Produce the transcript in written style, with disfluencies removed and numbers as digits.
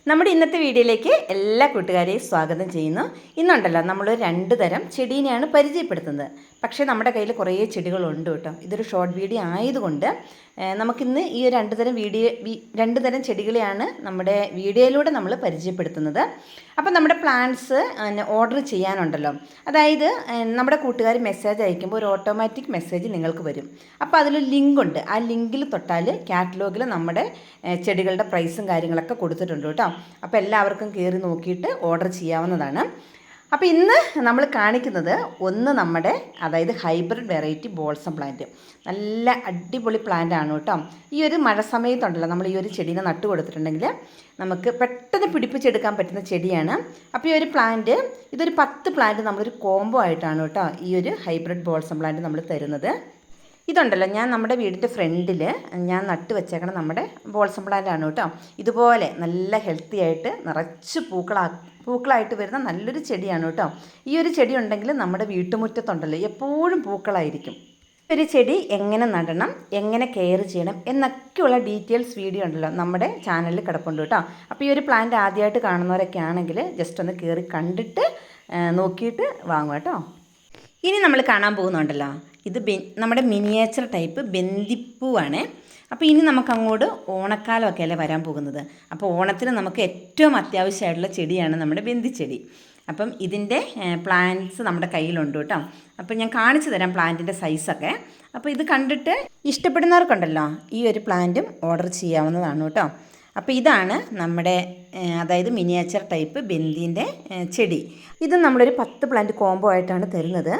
നമ്മുടെ ഇന്നത്തെ വീഡിയോയിലേക്ക് എല്ലാ കൂട്ടുകാരെയും സ്വാഗതം ചെയ്യുന്നു. ഇന്നുണ്ടല്ലോ നമ്മൾ രണ്ട് തരം ചെടീനെയാണ് പരിചയപ്പെടുത്തുന്നത്. പക്ഷേ നമ്മുടെ കയ്യിൽ കുറേ ചെടികളുണ്ട് കേട്ടോ. ഇതൊരു ഷോർട്ട് വീഡിയോ ആയതുകൊണ്ട് നമുക്കിന്ന് ഈ രണ്ട് തരം ചെടികളെയാണ് നമ്മുടെ വീഡിയോയിലൂടെ നമ്മൾ പരിചയപ്പെടുത്തുന്നത്. അപ്പോൾ നമ്മുടെ പ്ലാന്റ്സ് ഓർഡർ ചെയ്യാനുണ്ടല്ലോ, അതായത് നമ്മുടെ കൂട്ടുകാർ മെസ്സേജ് അയക്കുമ്പോൾ ഒരു ഓട്ടോമാറ്റിക് മെസ്സേജ് നിങ്ങൾക്ക് വരും. അപ്പോൾ അതിലൊരു ലിങ്ക് ഉണ്ട്. ആ ലിങ്കിൽ തൊട്ടാൽ കാറ്റലോഗിൽ നമ്മുടെ ചെടികളുടെ പ്രൈസും കാര്യങ്ങളൊക്കെ കൊടുത്തിട്ടുണ്ട് കേട്ടോ. അപ്പോൾ എല്ലാവർക്കും കയറി നോക്കിയിട്ട് ഓർഡർ ചെയ്യാവുന്നതാണ്. അപ്പോൾ ഇന്ന് നമ്മൾ കാണിക്കുന്നത് നമ്മുടെ അതായത് ഹൈബ്രിഡ് വെറൈറ്റി ബോൾസം പ്ലാന്റ്. നല്ല അടിപൊളി പ്ലാന്റ് ആണ് കേട്ടോ. ഈ ഒരു മഴ സമയത്തുണ്ടല്ലോ, നമ്മൾ ഈ ഒരു ചെടീനെ നട്ടു കൊടുത്തിട്ടുണ്ടെങ്കിൽ നമുക്ക് പെട്ടെന്ന് പിടിപ്പിച്ചെടുക്കാൻ പറ്റുന്ന ചെടിയാണ്. അപ്പോൾ ഈ ഒരു പ്ലാന്റ്, ഇതൊരു 10 പ്ലാന്റ് നമ്മളൊരു കോംബോ ആയിട്ടാണ് കേട്ടോ ഈ ഒരു ഹൈബ്രിഡ് ബോൾസം പ്ലാന്റ് നമ്മൾ തരുന്നത്. ഇതുണ്ടല്ലോ, ഞാൻ നമ്മുടെ വീടിൻ്റെ ഫ്രണ്ടിൽ ഞാൻ നട്ട് വെച്ചേക്കണം നമ്മുടെ ബോൾസം പ്ലാന്റ് ആണ് കേട്ടോ. ഇതുപോലെ നല്ല ഹെൽത്തി ആയിട്ട് നിറച്ച് പൂക്കളായിട്ട് വരുന്ന നല്ലൊരു ചെടിയാണ് കേട്ടോ. ഈ ഒരു ചെടി ഉണ്ടെങ്കിൽ നമ്മുടെ വീട്ടുമുറ്റത്തുണ്ടല്ലോ എപ്പോഴും പൂക്കളായിരിക്കും. ഒരു ചെടി എങ്ങനെ നടണം, എങ്ങനെ കെയർ ചെയ്യണം എന്നൊക്കെയുള്ള ഡീറ്റെയിൽസ് വീഡിയോ ഉണ്ടല്ലോ നമ്മുടെ ചാനലിൽ കിടപ്പുണ്ട് കേട്ടോ. അപ്പോൾ ഈ ഒരു പ്ലാന്റ് ആദ്യമായിട്ട് കാണുന്നവരൊക്കെ ആണെങ്കിൽ ജസ്റ്റ് ഒന്ന് കയറി കണ്ടിട്ട് നോക്കിയിട്ട് വാങ്ങുക കേട്ടോ. ഇനി നമ്മൾ കാണാൻ പോകുന്നുണ്ടല്ലോ, ഇത് നമ്മുടെ മിനിയേച്ചർ ടൈപ്പ് ബന്ദിപ്പൂവാണ്. അപ്പോൾ ഇനി നമുക്കങ്ങോട്ട് ഓണക്കാലമൊക്കെ അല്ലേ വരാൻ പോകുന്നത്. അപ്പോൾ ഓണത്തിന് നമുക്ക് ഏറ്റവും അത്യാവശ്യമായിട്ടുള്ള ചെടിയാണ് നമ്മുടെ ബന്ദിച്ചെടി. അപ്പം ഇതിൻ്റെ പ്ലാന്റ്സ് നമ്മുടെ കയ്യിലുണ്ട് കേട്ടോ. അപ്പോൾ ഞാൻ കാണിച്ചു തരാം പ്ലാന്റിൻ്റെ സൈസൊക്കെ. അപ്പോൾ ഇത് കണ്ടിട്ട് ഇഷ്ടപ്പെടുന്നവർക്കുണ്ടല്ലോ ഈ ഒരു പ്ലാന്റും ഓർഡർ ചെയ്യാവുന്നതാണ് കേട്ടോ. അപ്പോൾ ഇതാണ് നമ്മുടെ അതായത് മിനിയേച്ചർ ടൈപ്പ് ബന്ദീൻ്റെ ചെടി. ഇത് നമ്മളൊരു 10 പ്ലാന്റ് കോംബോ ആയിട്ടാണ് തരുന്നത്.